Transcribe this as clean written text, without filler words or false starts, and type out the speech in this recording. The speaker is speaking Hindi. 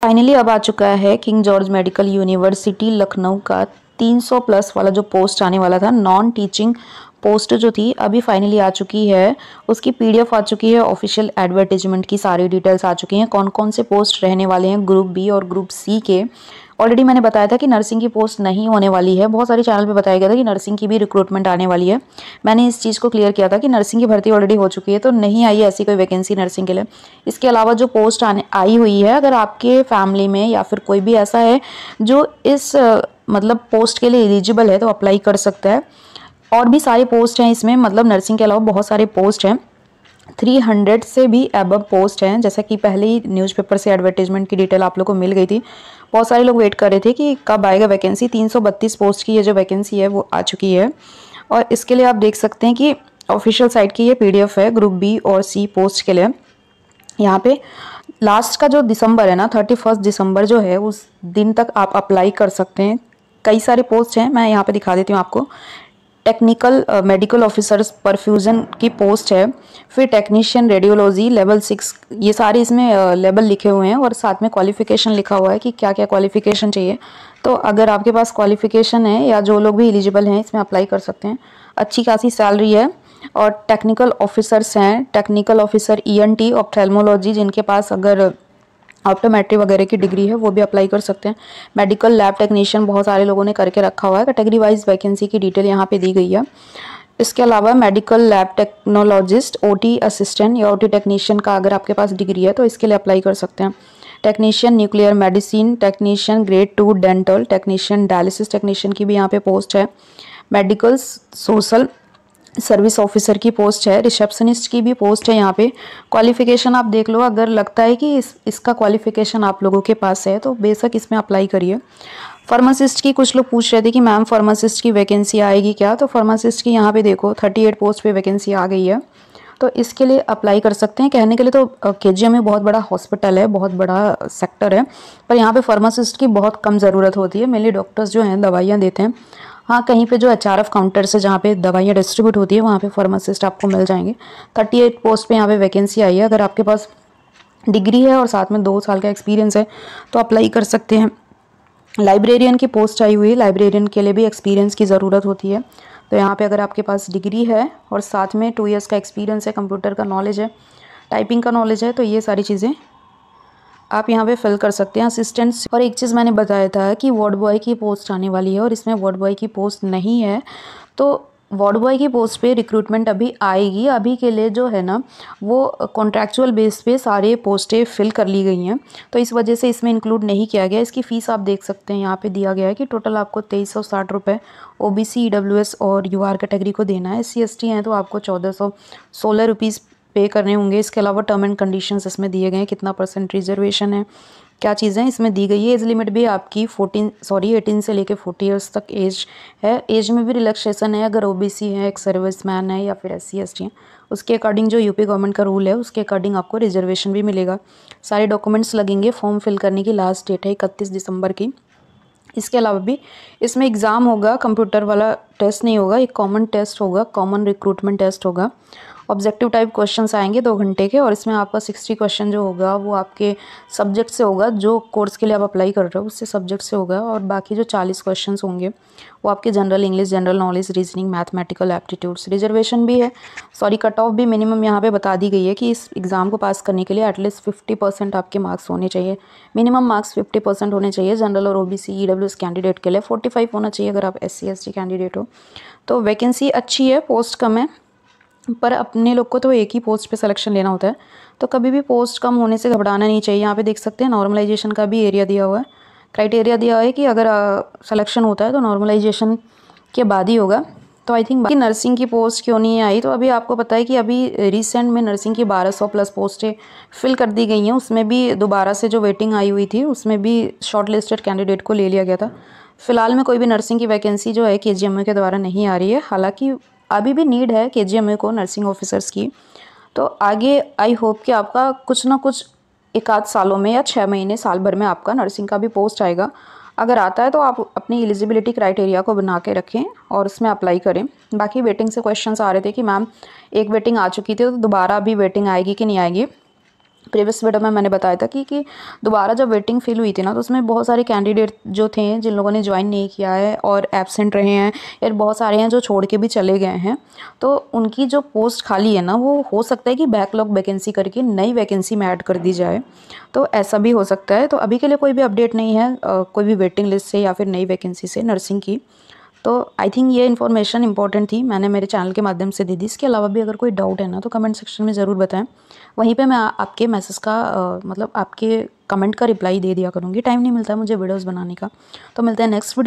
फाइनली अब आ चुका है king George medical university Lucknow का 300 प्लस वाला जो पोस्ट आने वाला था, नॉन टीचिंग पोस्ट जो थी, अभी फाइनली आ चुकी है। उसकी पीडीएफ आ चुकी है, ऑफिशियल एडवर्टाइजमेंट की सारी डिटेल्स आ चुकी हैं, कौन कौन से पोस्ट रहने वाले हैं ग्रुप बी और ग्रुप सी के। ऑलरेडी मैंने बताया था कि नर्सिंग की पोस्ट नहीं होने वाली है, बहुत सारे चैनल पे बताया गया था कि नर्सिंग की भी रिक्रूटमेंट आने वाली है। मैंने इस चीज़ को क्लियर किया था कि नर्सिंग की भर्ती ऑलरेडी हो चुकी है, तो नहीं आई है ऐसी कोई वैकेंसी नर्सिंग के लिए। इसके अलावा जो पोस्ट आई हुई है, अगर आपके फैमिली में या फिर कोई भी ऐसा है जो इस मतलब पोस्ट के लिए एलिजिबल है तो अप्लाई कर सकता है। और भी सारे पोस्ट हैं इसमें, मतलब नर्सिंग के अलावा बहुत सारे पोस्ट हैं, 300 से भी अबव पोस्ट हैं। जैसा कि पहले ही न्यूज़पेपर से एडवर्टाइजमेंट की डिटेल आप लोग को मिल गई थी। बहुत सारे लोग वेट कर रहे थे कि कब आएगा वैकेंसी। 332 पोस्ट की ये जो वैकेंसी है वो आ चुकी है। और इसके लिए आप देख सकते हैं कि ऑफिशियल साइट की ये पीडीएफ है ग्रुप बी और सी पोस्ट के लिए। यहाँ पे लास्ट का जो दिसंबर है ना, 31 दिसंबर जो है, उस दिन तक आप अप्लाई कर सकते हैं। कई सारे पोस्ट हैं, मैं यहाँ पे दिखा देती हूँ आपको। टेक्निकल मेडिकल ऑफिसर्स परफ्यूजन की पोस्ट है, फिर टेक्नीशियन रेडियोलॉजी लेवल 6, ये सारे इसमें लेवल लिखे हुए हैं और साथ में क्वालिफिकेशन लिखा हुआ है कि क्या क्या क्वालिफिकेशन चाहिए। तो अगर आपके पास क्वालिफिकेशन है या जो लोग भी एलिजिबल हैं इसमें अप्लाई कर सकते हैं। अच्छी खासी सैलरी है। और टेक्निकल ऑफिसर्स हैं, टेक्निकल ऑफिसर ईएनटी ऑप्थेल्मोलॉजी, जिनके पास अगर ऑप्टोमेट्री वगैरह की डिग्री है वो भी अप्लाई कर सकते हैं। मेडिकल लैब टेक्नीशियन बहुत सारे लोगों ने करके रखा हुआ है। कैटेगरी वाइज वैकेंसी की डिटेल यहाँ पे दी गई है। इसके अलावा medical lab technologist, OT assistant या ओटी टेक्नीशियन का अगर आपके पास डिग्री है तो इसके लिए अप्लाई कर सकते हैं। Technician nuclear medicine technician grade 2 dental technician dialysis technician की भी यहाँ पे पोस्ट है। मेडिकल सोशल सर्विस ऑफिसर की पोस्ट है। रिसेप्शनिस्ट की भी पोस्ट है। यहाँ पे क्वालिफिकेशन आप देख लो, अगर लगता है कि इसका क्वालिफिकेशन आप लोगों के पास है तो बेशक इसमें अप्लाई करिए। फार्मासिस्ट की कुछ लोग पूछ रहे थे कि मैम फार्मासिस्ट की वैकेंसी आएगी क्या, तो फार्मासिस्ट की यहाँ पे देखो 38 पोस्ट पे वैकेंसी आ गई है, तो इसके लिए अप्लाई कर सकते हैं। कहने के लिए तो केजीएम में बहुत बड़ा हॉस्पिटल है, बहुत बड़ा सेक्टर है, पर यहाँ पे फार्मासिस्ट की बहुत कम ज़रूरत होती है। मेनली डॉक्टर्स जो हैं दवाइयाँ देते हैं। हाँ, कहीं पे जो एचआरएफ काउंटर्स है जहाँ पे दवाइयाँ डिस्ट्रीब्यूट होती है वहाँ पे फार्मासिस्ट आपको मिल जाएंगे। 38 पोस्ट पे यहाँ पे वैकेंसी आई है। अगर आपके पास डिग्री है और साथ में 2 साल का एक्सपीरियंस है तो अप्लाई कर सकते हैं। लाइब्रेरियन की पोस्ट आई हुई है। लाइब्रेरियन के लिए भी एक्सपीरियंस की ज़रूरत होती है, तो यहाँ पे अगर आपके पास डिग्री है और साथ में 2 ईयर्स का एक्सपीरियंस है, कंप्यूटर का नॉलेज है, टाइपिंग का नॉलेज है, तो ये सारी चीज़ें आप यहाँ पे फिल कर सकते हैं। असिस्टेंट्स, और एक चीज़ मैंने बताया था कि वार्ड बॉय की पोस्ट आने वाली है और इसमें वार्ड बॉय की पोस्ट नहीं है, तो वार्ड बॉय की पोस्ट पे रिक्रूटमेंट अभी आएगी। अभी के लिए जो है ना वो कॉन्ट्रैक्चुअल बेस पे सारे पोस्टें फिल कर ली गई हैं, तो इस वजह से इसमें इंक्लूड नहीं किया गया। इसकी फ़ीस आप देख सकते हैं, यहाँ पे दिया गया है कि टोटल आपको 2360 रुपये ओबीसी, ईडब्ल्यूएस और यूआर कैटेगरी को देना है। एससी एसटी हैं तो आपको 1416 रुपीज़ पे करने होंगे। इसके अलावा टर्म एंड कंडीशंस इसमें दिए गए हैं, कितना % रिजर्वेशन है, क्या चीज़ें इसमें दी गई है। एज लिमिट भी आपकी 18 से लेके 40 ईयर्स तक एज है। एज में भी रिलैक्सेशन है, अगर ओबीसी है, एक सर्विसमैन है या फिर एससी एसटी हैं, उसके अकॉर्डिंग जो यूपी गवर्नमेंट का रूल है उसके अकॉर्डिंग आपको रिजर्वेशन भी मिलेगा। सारे डॉक्यूमेंट्स लगेंगे। फॉर्म फिल करने की लास्ट डेट है 31 दिसंबर की। इसके अलावा भी इसमें एग्ज़ाम होगा, कंप्यूटर वाला टेस्ट नहीं होगा, एक कॉमन टेस्ट होगा, कॉमन रिक्रूटमेंट टेस्ट होगा। ऑब्जेक्टिव टाइप क्वेश्चंस आएंगे 2 घंटे के, और इसमें आपका 60 क्वेश्चन जो होगा वो आपके सब्जेक्ट से होगा, जो कोर्स के लिए आप अप्लाई कर रहे हो उससे सब्जेक्ट से होगा, और बाकी जो 40 क्वेश्चंस होंगे वो आपके general English, general knowledge, reasoning, mathematical aptitudes. Reservation भी है, कट ऑफ भी मिनिमम यहाँ पे बता दी गई है कि इस एग्ज़ाम को पास करने के लिए एटलीस्ट 50% आपके मार्क्स होने चाहिए। मिनिमम मार्क्स 50% होने चाहिए जनरल और ओबीसी ईडब्ल्यूएस कैंडिडेट के लिए। 45 होना चाहिए अगर आप एससी एसटी कैंडिडेट हो। तो वैकेंसी अच्छी है, पोस्ट कम है, पर अपने लोग को तो एक ही पोस्ट पे सिलेक्शन लेना होता है, तो कभी भी पोस्ट कम होने से घबराना नहीं चाहिए। यहाँ पे देख सकते हैं नॉर्मलाइजेशन का भी एरिया दिया हुआ है, क्राइटेरिया दिया हुआ है कि अगर सिलेक्शन होता है तो नॉर्मलाइजेशन के बाद ही होगा। तो आई थिंक नर्सिंग की पोस्ट क्यों नहीं आई, तो अभी आपको पता है कि अभी रिसेंट में नर्सिंग की 1200 प्लस पोस्टें फिल कर दी गई हैं। उसमें भी दोबारा से जो वेटिंग आई हुई थी उसमें भी शॉर्ट लिस्टेड कैंडिडेट को ले लिया गया था। फिलहाल में कोई भी नर्सिंग की वैकेंसी जो है केजीएमयू के द्वारा नहीं आ रही है, हालांकि अभी भी नीड है केजीएमयू को नर्सिंग ऑफिसर्स की। तो आगे आई होप कि आपका कुछ ना कुछ 1 आध सालों में या 6 महीने, साल भर में आपका नर्सिंग का भी पोस्ट आएगा। अगर आता है तो आप अपनी एलिजिबिलिटी क्राइटेरिया को बना के रखें और उसमें अप्लाई करें। बाकी वेटिंग से क्वेश्चंस आ रहे थे कि मैम एक वेटिंग आ चुकी थी तो दोबारा अभी वेटिंग आएगी कि नहीं आएगी। प्रीवियस वीडियो में मैंने बताया था कि दोबारा जब वेटिंग फील हुई थी ना, तो उसमें बहुत सारे कैंडिडेट जो थे जिन लोगों ने ज्वाइन नहीं किया है और एब्सेंट रहे हैं, या बहुत सारे हैं जो छोड़ के भी चले गए हैं। तो उनकी जो पोस्ट खाली है ना, वो हो सकता है कि बैकलॉग वैकेंसी करके नई वैकेंसी में ऐड कर दी जाए। तो ऐसा भी हो सकता है। तो अभी के लिए कोई भी अपडेट नहीं है कोई भी वेटिंग लिस्ट से या फिर नई वैकेंसी से नर्सिंग की। तो आई थिंक ये इन्फॉर्मेशन इंपॉर्टेंट थी, मैंने मेरे चैनल के माध्यम से दे दी। इसके अलावा भी अगर कोई डाउट है ना, तो कमेंट सेक्शन में ज़रूर बताएं। वहीं पे मैं आपके मैसेज का मतलब आपके कमेंट का रिप्लाई दे दिया करूँगी। टाइम नहीं मिलता है मुझे वीडियोस बनाने का। तो मिलते हैं नेक्स्ट वीडियो।